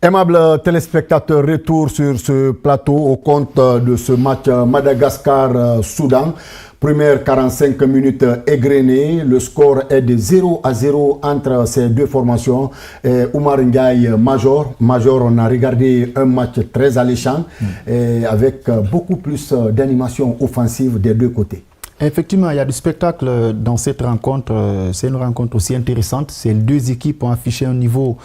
Aimables téléspectateurs, retour sur ce plateau au compte de ce match Madagascar-Soudan. Première 45 minutes égrenées. Le score est de 0-0 entre ces deux formations. Oumar Ndiaye, Major, on a regardé un match très alléchant et avec beaucoup plus d'animation offensive des deux côtés. Effectivement, il y a du spectacle dans cette rencontre. C'est une rencontre aussi intéressante. Ces deux équipes ont affiché un niveau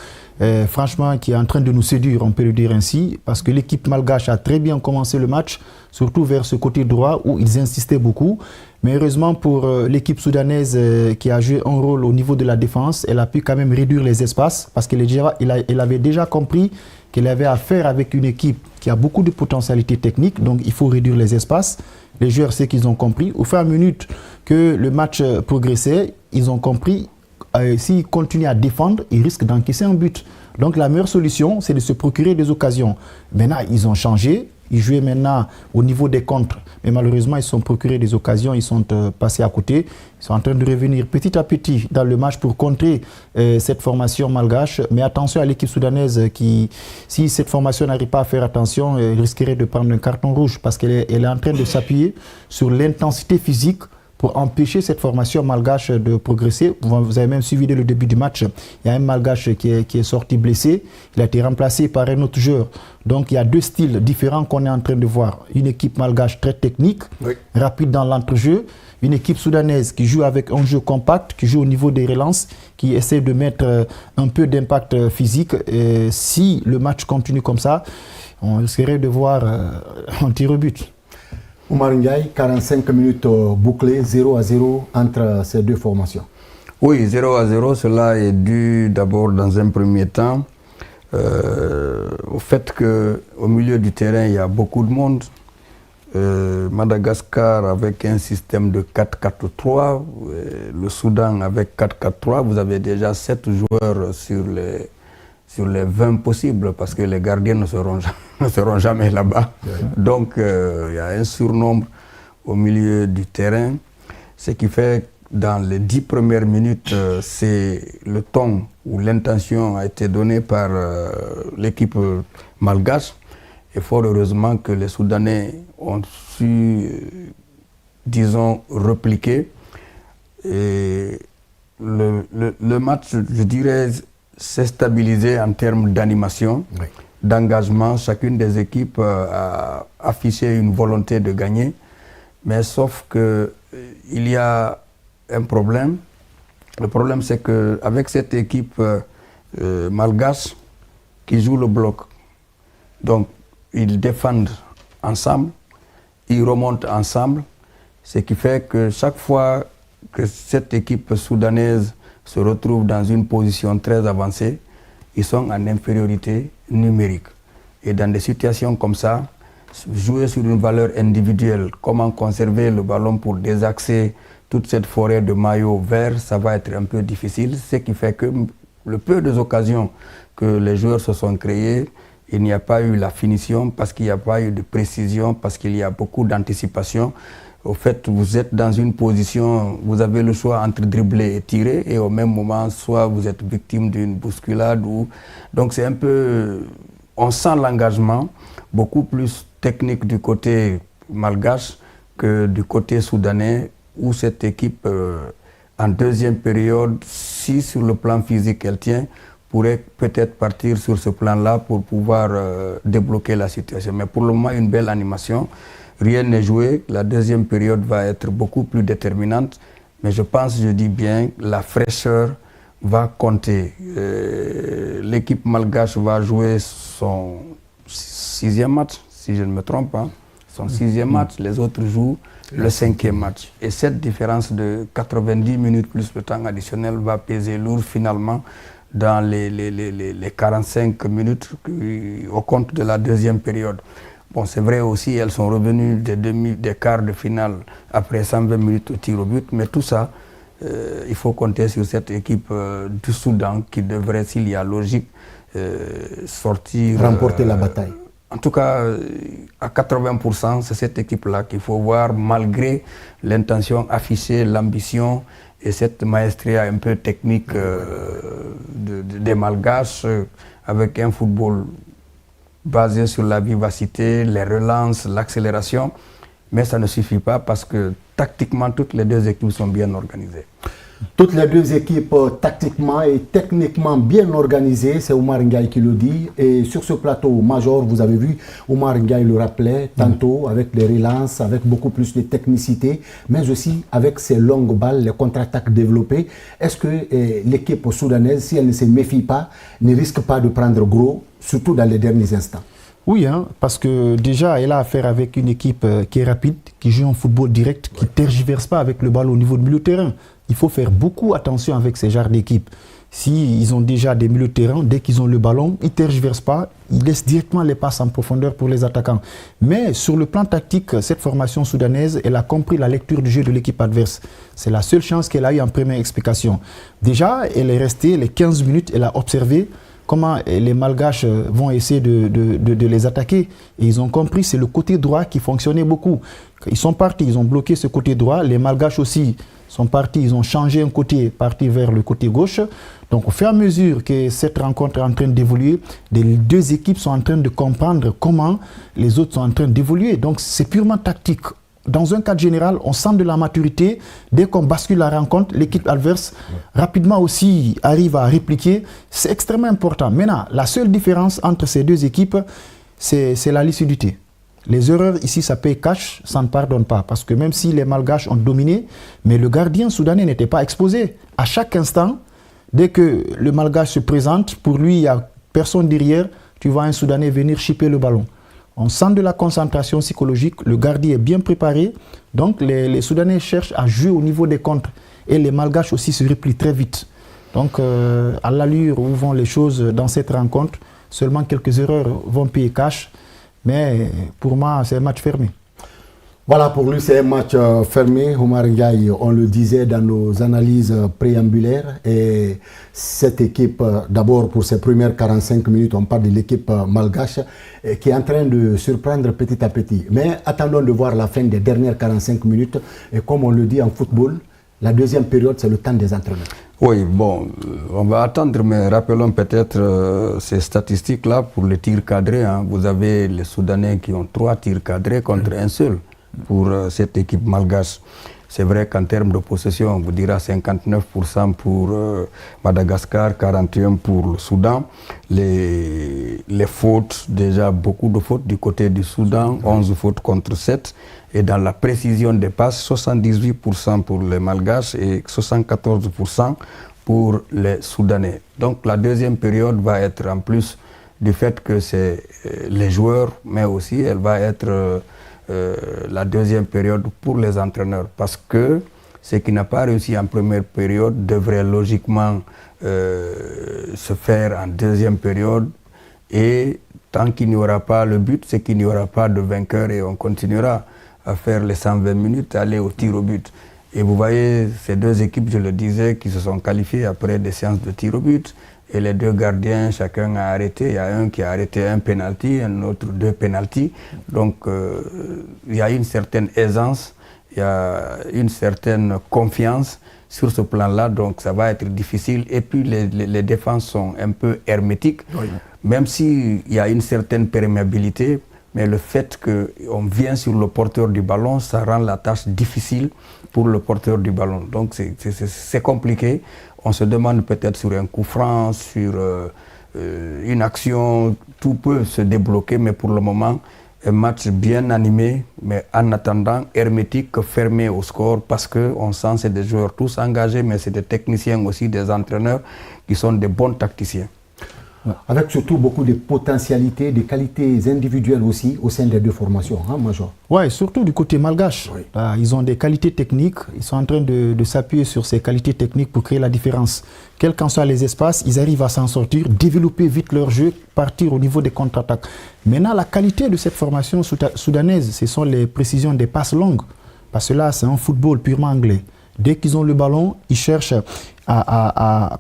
franchement qui est en train de nous séduire, on peut le dire ainsi, parce que l'équipe malgache a très bien commencé le match, surtout vers ce côté droit où ils insistaient beaucoup. Mais heureusement pour l'équipe soudanaise qui a joué un rôle au niveau de la défense, elle a pu quand même réduire les espaces parce qu'elle avait déjà compris qu'elle avait affaire avec une équipe qui a beaucoup de potentialité technique, donc il faut réduire les espaces. Les joueurs, c'est qu'ils ont compris. Au fur et à mesure que le match progressait, ils ont compris s'ils continuent à défendre, ils risquent d'encaisser un but. Donc la meilleure solution, c'est de se procurer des occasions. Maintenant, ils ont changé. Ils jouaient maintenant au niveau des contres. Mais malheureusement, ils se sont procurés des occasions, ils sont passés à côté. Ils sont en train de revenir petit à petit dans le match pour contrer cette formation malgache. Mais attention à l'équipe soudanaise qui, si cette formation n'arrive pas à faire attention, elle risquerait de prendre un carton rouge parce qu'elle est en train de s'appuyer sur l'intensité physique pour empêcher cette formation malgache de progresser. Vous avez même suivi dès le début du match, il y a un malgache qui est sorti blessé, il a été remplacé par un autre joueur. Donc il y a deux styles différents qu'on est en train de voir. Une équipe malgache très technique, rapide dans l'entrejeu, une équipe soudanaise qui joue avec un jeu compact, qui joue au niveau des relances, qui essaie de mettre un peu d'impact physique. Et si le match continue comme ça, on risquerait de voir un tir au but. Oumar Ndiaye, 45 minutes bouclées, 0-0 entre ces deux formations. Oui, 0-0, cela est dû d'abord dans un premier temps au fait qu'au milieu du terrain, il y a beaucoup de monde. Madagascar avec un système de 4-4-3, le Soudan avec 4-4-3, vous avez déjà 7 joueurs sur les 20 possibles parce que les gardiens ne seront jamais là-bas. Donc il y a un surnombre au milieu du terrain, ce qui fait dans les 10 premières minutes, c'est le ton où l'intention a été donnée par l'équipe malgache. Et fort heureusement que les Soudanais ont su, disons, repliquer. Et le match, je dirais, s'est stabilisé en termes d'animation, d'engagement. Chacune des équipes a affiché une volonté de gagner. Mais sauf qu'il y a un problème. Le problème, c'est qu'avec cette équipe malgache qui joue le bloc, donc ils défendent ensemble, ils remontent ensemble, ce qui fait que chaque fois que cette équipe soudanaise se retrouve dans une position très avancée, ils sont en infériorité numérique. Et dans des situations comme ça, jouer sur une valeur individuelle, comment conserver le ballon pour désaxer toute cette forêt de maillots verts, ça va être un peu difficile, ce qui fait que le peu d'occasions que les joueurs se sont créés, il n'y a pas eu la finition parce qu'il n'y a pas eu de précision, parce qu'il y a beaucoup d'anticipation. Au fait, vous êtes dans une position, vous avez le choix entre dribbler et tirer, et au même moment, soit vous êtes victime d'une bousculade. Donc c'est un peu... On sent l'engagement beaucoup plus technique du côté malgache que du côté soudanais, où cette équipe, en deuxième période, si sur le plan physique elle tient, pourrait peut-être partir sur ce plan-là pour pouvoir débloquer la situation. Mais pour le moment, une belle animation. Rien n'est joué. La deuxième période va être beaucoup plus déterminante. Mais je pense, je dis bien, la fraîcheur va compter. L'équipe malgache va jouer son 6e match, si je ne me trompe pas. Son 6e match, les autres jouent le 5e match. Et cette différence de 90 minutes plus le temps additionnel va peser lourd finalement dans les 45 minutes au compte de la deuxième période. Bon, c'est vrai aussi, elles sont revenues des quarts de finale après 120 minutes au tir au but, mais tout ça, il faut compter sur cette équipe du Soudan qui devrait, s'il y a logique, sortir... Remporter la bataille. En tout cas, à 80%, c'est cette équipe-là qu'il faut voir, malgré l'intention affichée, l'ambition Et cette maestria un peu technique des Malgaches, avec un football basé sur la vivacité, les relances, l'accélération, mais ça ne suffit pas parce que tactiquement, toutes les deux équipes sont bien organisées. Toutes les deux équipes tactiquement et techniquement bien organisées, c'est Oumar Ndiaye qui le dit. Et sur ce plateau major, vous avez vu, Oumar Ndiaye le rappelait tantôt avec des relances, avec beaucoup plus de technicité, mais aussi avec ces longues balles, les contre-attaques développées. Est-ce que l'équipe soudanaise, si elle ne se méfie pas, ne risque pas de prendre gros, surtout dans les derniers instants? Oui, hein, parce que déjà, elle a affaire avec une équipe qui est rapide, qui joue en football direct, qui ne tergiverse pas avec le ballon au niveau du milieu de terrain. Il faut faire beaucoup attention avec ces genres d'équipes. S'ils ont déjà des milieux de terrain, dès qu'ils ont le ballon, ils ne tergiversent pas, ils laissent directement les passes en profondeur pour les attaquants. Mais sur le plan tactique, cette formation soudanaise, elle a compris la lecture du jeu de l'équipe adverse. C'est la seule chance qu'elle a eue en première explication. Déjà, elle est restée les 15 minutes, elle a observé comment les Malgaches vont essayer de les attaquer. Et ils ont compris, c'est le côté droit qui fonctionnait beaucoup. Ils sont partis, ils ont bloqué ce côté droit. Les Malgaches aussi sont partis, ils ont changé un côté, partis vers le côté gauche. Donc au fur et à mesure que cette rencontre est en train d'évoluer, les deux équipes sont en train de comprendre comment les autres sont en train d'évoluer. Donc c'est purement tactique. Dans un cadre général, on sent de la maturité. Dès qu'on bascule la rencontre, l'équipe adverse rapidement aussi arrive à répliquer. C'est extrêmement important. Maintenant, la seule différence entre ces deux équipes, c'est la lucidité. Les erreurs ici, ça paye cash, ça ne pardonne pas. Parce que même si les Malgaches ont dominé, mais le gardien soudanais n'était pas exposé. À chaque instant, dès que le Malgache se présente, pour lui, il n'y a personne derrière, tu vois un Soudanais venir chipper le ballon. On sent de la concentration psychologique, le gardien est bien préparé, donc les Soudanais cherchent à jouer au niveau des contres. Et les Malgaches aussi se replient très vite. Donc à l'allure où vont les choses dans cette rencontre, seulement quelques erreurs vont payer cash, mais pour moi c'est un match fermé. Voilà, pour lui, c'est un match fermé. Oumar Ndiaye, on le disait dans nos analyses préambulaires. Et cette équipe, d'abord pour ses premières 45 minutes, on parle de l'équipe malgache qui est en train de surprendre petit à petit. Mais attendons de voir la fin des dernières 45 minutes. Et comme on le dit en football, la deuxième période, c'est le temps des entraîneurs. Oui, bon, on va attendre, mais rappelons peut-être ces statistiques-là pour les tirs cadrés. Hein. Vous avez les Soudanais qui ont 3 tirs cadrés contre un seul. Pour cette équipe malgache. C'est vrai qu'en termes de possession, on vous dira 59% pour Madagascar, 41% pour le Soudan. Les fautes, déjà beaucoup de fautes du côté du Soudan, 11 fautes contre 7. Et dans la précision des passes, 78% pour les Malgaches et 74% pour les Soudanais. Donc la deuxième période va être en plus du fait que c'est les joueurs, mais aussi elle va être la deuxième période pour les entraîneurs, parce que ce qui n'a pas réussi en première période devrait logiquement se faire en deuxième période, et tant qu'il n'y aura pas le but, c'est qu'il n'y aura pas de vainqueur et on continuera à faire les 120 minutes, aller au tir au but. Et vous voyez ces deux équipes, je le disais, qui se sont qualifiées après des séances de tir au but. Et les deux gardiens, chacun a arrêté. Il y a un qui a arrêté un penalty, un autre 2 penalty. Donc il y a une certaine aisance, il y a une certaine confiance sur ce plan-là. Donc ça va être difficile. Et puis les défenses sont un peu hermétiques, oui. Même s'il y a une certaine perméabilité. Mais le fait qu'on vient sur le porteur du ballon, ça rend la tâche difficile pour le porteur du ballon. Donc c'est compliqué. On se demande peut-être sur un coup franc, sur une action, tout peut se débloquer, mais pour le moment, un match bien animé, mais en attendant, hermétique, fermé au score, parce qu'on sent que c'est des joueurs tous engagés, mais c'est des techniciens aussi, des entraîneurs qui sont des bons tacticiens. Avec surtout beaucoup de potentialités, de qualités individuelles aussi au sein des deux formations, hein, Major? Oui, surtout du côté malgache. Oui. Ils ont des qualités techniques, ils sont en train de s'appuyer sur ces qualités techniques pour créer la différence. Quels qu'en soient les espaces, ils arrivent à s'en sortir, développer vite leur jeu, partir au niveau des contre-attaques. Maintenant, la qualité de cette formation soudanaise, ce sont les précisions des passes longues. Parce que là, c'est un football purement anglais. Dès qu'ils ont le ballon, ils cherchent à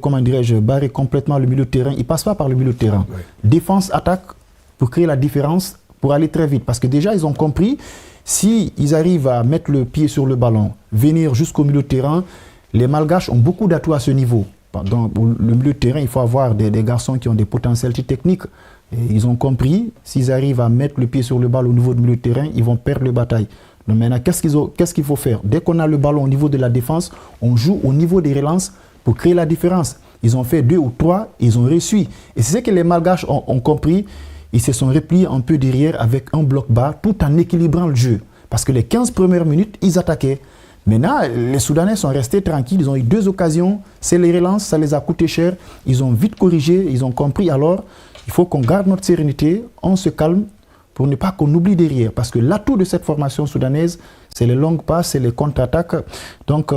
comment dirais-je, barrer complètement le milieu de terrain. Ils ne passent pas par le milieu de terrain. Oui. Défense, attaque, pour créer la différence, pour aller très vite. Parce que déjà, ils ont compris, s'ils arrivent à mettre le pied sur le ballon, venir jusqu'au milieu de terrain, Les Malgaches ont beaucoup d'atouts à ce niveau. Dans le milieu de terrain, il faut avoir des garçons qui ont des potentialités techniques. Et ils ont compris, s'ils arrivent à mettre le pied sur le ballon au niveau du milieu de terrain, ils vont perdre la bataille. Donc maintenant, qu'est-ce qu'il faut faire? Dès qu'on a le ballon au niveau de la défense, on joue au niveau des relances pour créer la différence. Ils ont fait 2 ou 3, ils ont réussi. Et c'est ce que les Malgaches ont compris. Ils se sont repliés un peu derrière avec un bloc bas tout en équilibrant le jeu. Parce que les 15 premières minutes, ils attaquaient. Maintenant, les Soudanais sont restés tranquilles. Ils ont eu 2 occasions. C'est les relances, ça les a coûté cher. Ils ont vite corrigé, ils ont compris. Alors, il faut qu'on garde notre sérénité, on se calme pour ne pas qu'on oublie derrière. Parce que l'atout de cette formation soudanaise, c'est les longues passes, c'est les contre-attaques. Donc,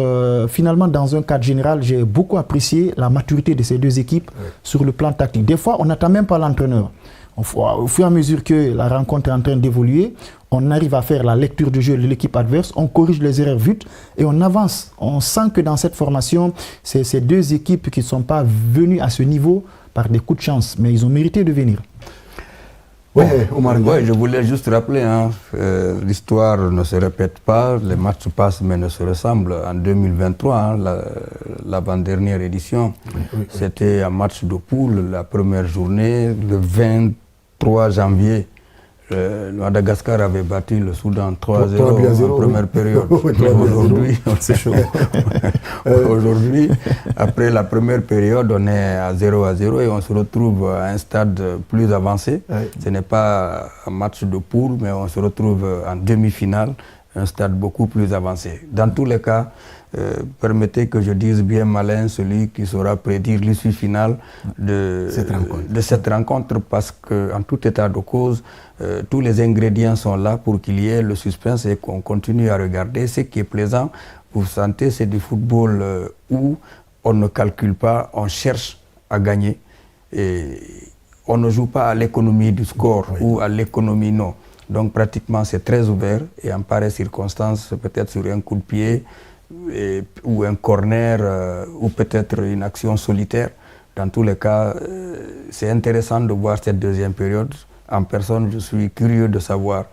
finalement, dans un cadre général, j'ai beaucoup apprécié la maturité de ces 2 équipes sur le plan tactique. Des fois, on n'attend même pas l'entraîneur. Au fur et à mesure que la rencontre est en train d'évoluer, on arrive à faire la lecture du jeu de l'équipe adverse, on corrige les erreurs vite et on avance. On sent que dans cette formation, c'est ces 2 équipes qui ne sont pas venues à ce niveau par des coups de chance, mais ils ont mérité de venir. Oui, je voulais juste rappeler, l'histoire ne se répète pas, les matchs passent mais ne se ressemblent. En 2023, l'avant-dernière édition, c'était un match de poule, la première journée, le 23 janvier. Le Madagascar avait battu le Soudan 3-0 en première période. Aujourd'hui, aujourd'hui, après la première période, on est à 0-0 et on se retrouve à un stade plus avancé. Ce n'est pas un match de poule, mais on se retrouve en demi-finale, un stade beaucoup plus avancé. Dans tous les cas, permettez que je dise bien malin celui qui saura prédire l'issue finale de cette rencontre parce qu'en tout état de cause, tous les ingrédients sont là pour qu'il y ait le suspense et qu'on continue à regarder. Ce qui est plaisant, vous sentez, c'est du football où on ne calcule pas, on cherche à gagner. Et on ne joue pas à l'économie du score ou à l'économie non. Donc pratiquement c'est très ouvert et en pareille circonstance, peut-être sur un coup de pied ou un corner ou peut-être une action solitaire. Dans tous les cas, c'est intéressant de voir cette deuxième période. En personne, je suis curieux de savoir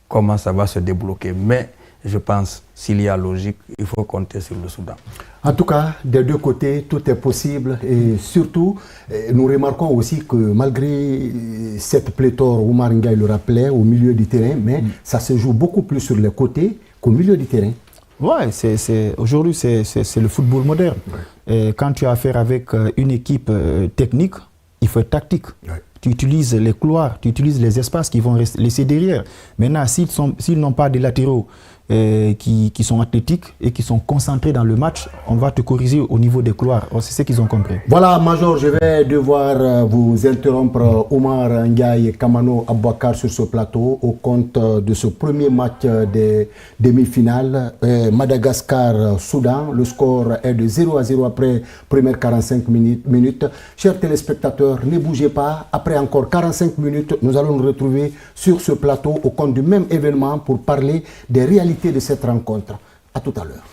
comment ça va se débloquer. Mais je pense, s'il y a logique, il faut compter sur le Soudan. En tout cas, des 2 côtés, tout est possible. Et surtout, nous remarquons aussi que malgré cette pléthore, Oumar Ndiaye le rappelait, au milieu du terrain, mais ça se joue beaucoup plus sur les côtés qu'au milieu du terrain. Ouais, aujourd'hui, c'est le football moderne. Et quand tu as affaire avec une équipe technique, il faut être tactique. Tu utilises les couloirs, tu utilises les espaces qui vont laisser derrière. Maintenant, s'ils n'ont pas des latéraux qui sont athlétiques et qui sont concentrés dans le match, on va te corriger au niveau des couloirs. C'est ce qu'ils ont compris. Voilà, Major, je vais devoir vous interrompre, Oumar Ndiaye et Kamano Abouakar sur ce plateau au compte de ce premier match des demi-finales. Madagascar-Soudan, le score est de 0-0 après première 45 minutes. Chers téléspectateurs, ne bougez pas. Après encore 45 minutes, nous allons nous retrouver sur ce plateau au compte du même événement pour parler des réalités de cette rencontre. À tout à l'heure.